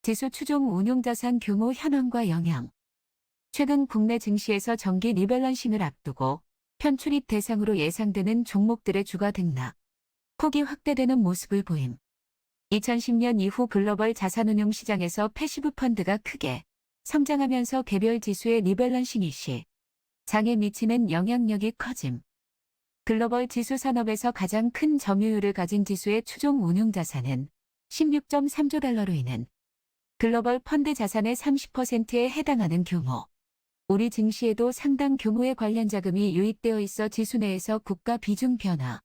지수 추종 운용자산 규모 현황과 영향. 최근 국내 증시에서 정기 리밸런싱을 앞두고 편출입 대상으로 예상되는 종목들의 주가 등락 폭이 확대되는 모습을 보임. 2010년 이후 글로벌 자산운용 시장에서 패시브 펀드가 크게 성장하면서 개별 지수의 리밸런싱 일시 장에 미치는 영향력이 커짐. 글로벌 지수 산업에서 가장 큰 점유율을 가진 지수의 추종 운용자산은 16.3조 달러로 있는 글로벌 펀드 자산의 30%에 해당하는 규모. 우리 증시에도 상당 규모의 관련 자금이 유입되어 있어 지수 내에서 국가 비중 변화,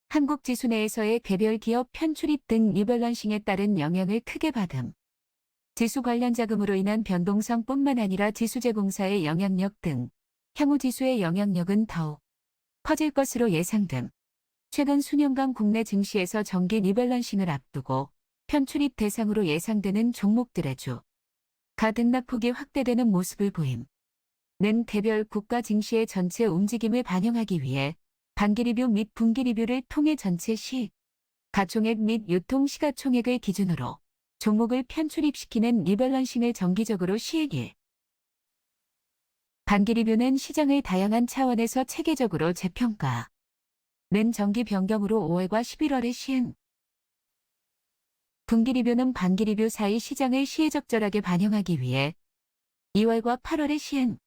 한국 지수 내에서의 개별 기업 편출입 등 리밸런싱에 따른 영향을 크게 받음. 지수 관련 자금으로 인한 변동성뿐만 아니라 지수제공사의 영향력 등 향후 지수의 영향력은 더욱 커질 것으로 예상됨. 최근 수년간 국내 증시에서 정기 리밸런싱을 앞두고 편출입 대상으로 예상되는 종목들의 주가 등락폭이 확대되는 모습을 보임. 는 개별 국가 증시의 전체 움직임을 반영하기 위해 반기 리뷰 및 분기 리뷰를 통해 전체 시가총액 및 유통 시가총액을 기준으로 종목을 편출입시키는 리밸런싱을 정기적으로 시행해. 반기 리뷰는 시장을 다양한 차원에서 체계적으로 재평가. 는 정기 변경으로 5월과 11월에 시행. 분기 리뷰는 반기 리뷰 사이 시장을 시의적절하게 반영하기 위해 2월과 8월에 시행.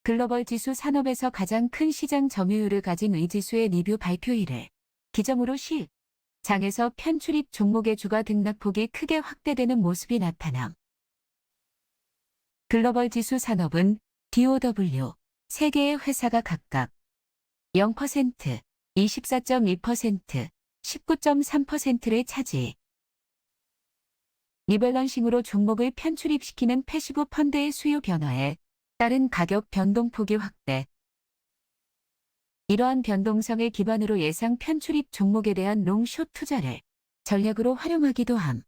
글로벌 지수 산업에서 가장 큰 시장 점유율을 가진 의지수의 리뷰 발표일을 기점으로 시장에서 편출입 종목의 주가 등락폭이 크게 확대되는 모습이 나타남. 글로벌 지수 산업은 DOW 3개의 회사가 각각 0%, 24.2%, 19.3%를 차지. 리밸런싱으로 종목을 편출입시키는 패시브 펀드의 수요 변화에 따른 가격 변동폭이 확대. 이러한 변동성을 기반으로 예상 편출입 종목에 대한 롱숏 투자를 전략으로 활용하기도 함.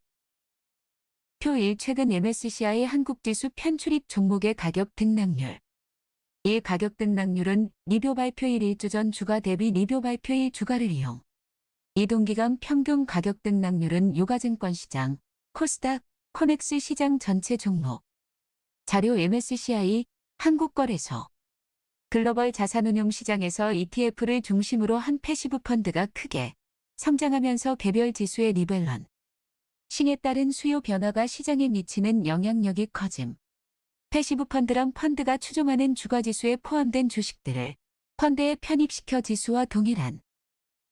표 1 최근 MSCI 한국지수 편출입 종목의 가격 등락률. 이 가격 등락률은 리뷰 발표일 1주 전 주가 대비 리뷰 발표일 주가를 이용. 이동기간 평균 가격 등락률은 유가증권 시장, 코스닥, 코넥스 시장 전체 종목. 자료 MSCI 한국거래소. 글로벌 자산운용 시장에서 ETF를 중심으로 한 패시브 펀드가 크게 성장하면서 개별 지수의 리밸런싱에 따른 수요 변화가 시장에 미치는 영향력이 커짐. 패시브 펀드란 펀드가 추종하는 주가지수에 포함된 주식들을 펀드에 편입시켜 지수와 동일한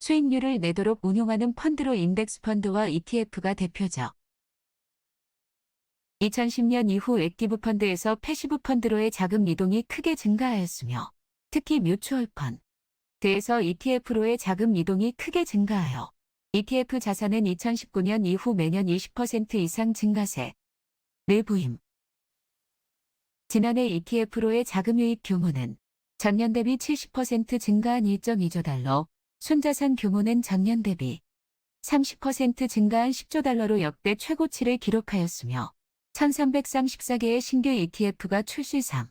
수익률을 내도록 운용하는 펀드로 인덱스 펀드와 ETF가 대표적. 2010년 이후 액티브 펀드에서 패시브 펀드로의 자금 이동이 크게 증가하였으며 특히 뮤추얼 펀드에서 ETF로의 자금 이동이 크게 증가하여 ETF 자산은 2019년 이후 매년 20% 이상 증가세를 보임. 지난해 ETF로의 자금 유입 규모는 전년 대비 70% 증가한 1.2조 달러, 순자산 규모는 전년 대비 30% 증가한 10조 달러로 역대 최고치를 기록하였으며 1334개의 신규 ETF가 출시상.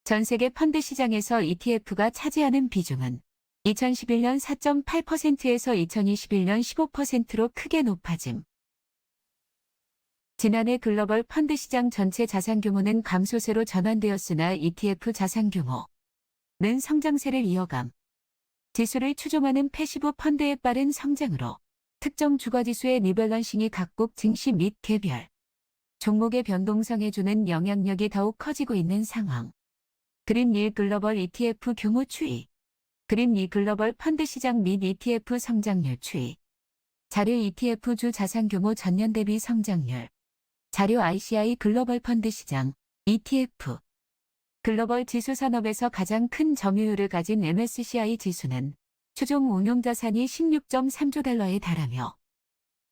전 세계 펀드 시장에서 ETF가 차지하는 비중은 2011년 4.8%에서 2021년 15%로 크게 높아짐. 지난해 글로벌 펀드 시장 전체 자산 규모는 감소세로 전환되었으나 ETF 자산 규모는 성장세를 이어감. 지수를 추종하는 패시브 펀드의 빠른 성장으로 특정 주가지수의 리밸런싱이 각국 증시 및 개별 종목의 변동성에 주는 영향력이 더욱 커지고 있는 상황. 그림 1 글로벌 ETF 규모 추이. 그림 2 글로벌 펀드 시장 및 ETF 성장률 추이. 자료 ETF 주 자산 규모 전년 대비 성장률. 자료 ICI 글로벌 펀드 시장 ETF. 글로벌 지수 산업에서 가장 큰 점유율을 가진 MSCI 지수는 추종 운용자산이 16.3조 달러에 달하며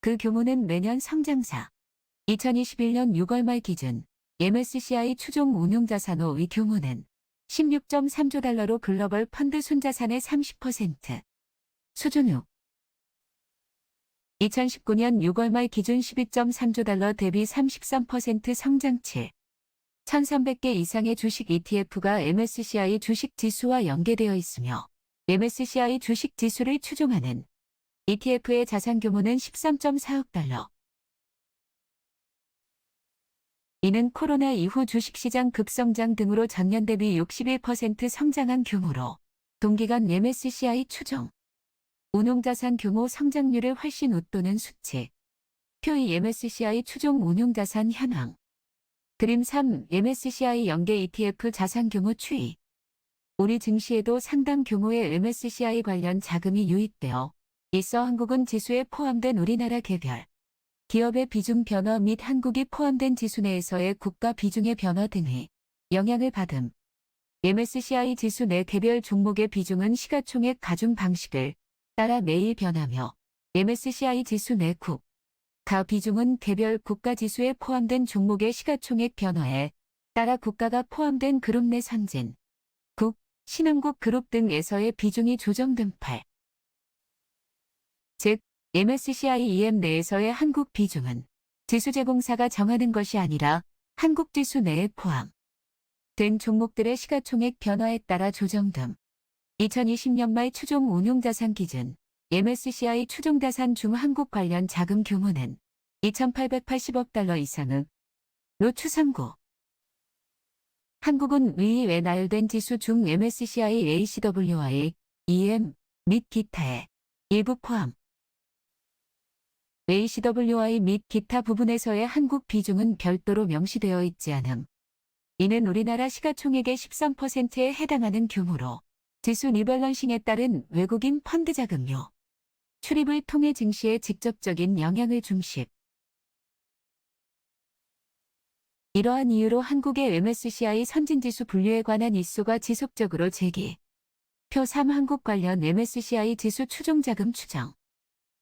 그 규모는 매년 성장사. 2021년 6월 말 기준 MSCI 추종 운용자산 5위 규모는 16.3조 달러로 글로벌 펀드 순자산의 30% 수준 후 2019년 6월 말 기준 12.3조 달러 대비 33% 성장 1,300개 이상의 주식 ETF가 MSCI 주식 지수와 연계되어 있으며 MSCI 주식 지수를 추종하는 ETF의 자산 규모는 13.4억 달러. 이는 코로나 이후 주식시장 급성장 등으로 전년 대비 61% 성장한 규모로 동기간 MSCI 추정. 운용자산 규모 성장률을 훨씬 웃도는 수치. 표 2 MSCI 추종 운용자산 현황. 그림 3 MSCI 연계 ETF 자산 규모 추이. 우리 증시에도 상당 규모의 MSCI 관련 자금이 유입되어 있어 한국은 지수에 포함된 우리나라 개별 기업의 비중 변화 및 한국이 포함된 지수 내에서의 국가 비중의 변화 등의 영향을 받음. MSCI 지수 내 개별 종목의 비중은 시가총액 가중 방식을 따라 매일 변하며 MSCI 지수 내 국가 비중은 개별 국가 지수에 포함된 종목의 시가총액 변화에 따라 국가가 포함된 그룹 내 선진, 국, 신흥국 그룹 등에서의 비중이 조정된 팔. 즉, MSCI EM 내에서의 한국 비중은 지수 제공사가 정하는 것이 아니라 한국 지수 내에 포함된 종목들의 시가총액 변화에 따라 조정됨. 2020년 말 추종 운용자산 기준 MSCI 추종자산 중 한국 관련 자금 규모는 2,880억 달러 이상으로 추산고. 한국은 위 외 나열된 지수 중 MSCI ACWI, EM 및 기타의 일부 포함. ACWI 및 기타 부분에서의 한국 비중은 별도로 명시되어 있지 않음. 이는 우리나라 시가총액의 13%에 해당하는 규모로 지수 리밸런싱에 따른 외국인 펀드 자금요 출입을 통해 증시에 직접적인 영향을 중십. 이러한 이유로 한국의 MSCI 선진지수 분류에 관한 이슈가 지속적으로 제기. 표 3 한국 관련 MSCI 지수 추종자금 추정.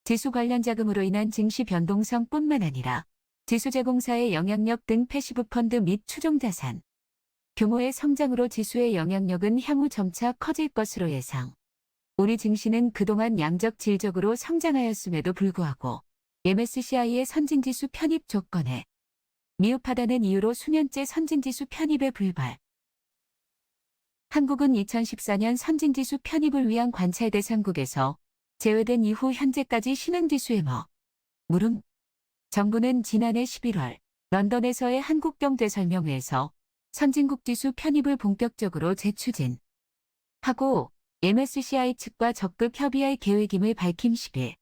지수 관련 자금으로 인한 증시 변동성뿐만 아니라 지수 제공사의 영향력 등 패시브 펀드 및 추종자산 규모의 성장으로 지수의 영향력은 향후 점차 커질 것으로 예상. 우리 증시는 그동안 양적 질적으로 성장하였음에도 불구하고 MSCI의 선진지수 편입 조건에 미흡하다는 이유로 수년째 선진지수 편입에 불발. 한국은 2014년 선진지수 편입을 위한 관찰 대상국에서 제외된 이후 현재까지 신흥지수에 머무름. 정부는 지난해 11월 런던에서의 한국경제설명회에서 선진국 지수 편입을 본격적으로 재추진하고 MSCI 측과 적극 협의할 계획임을 밝힘 10일.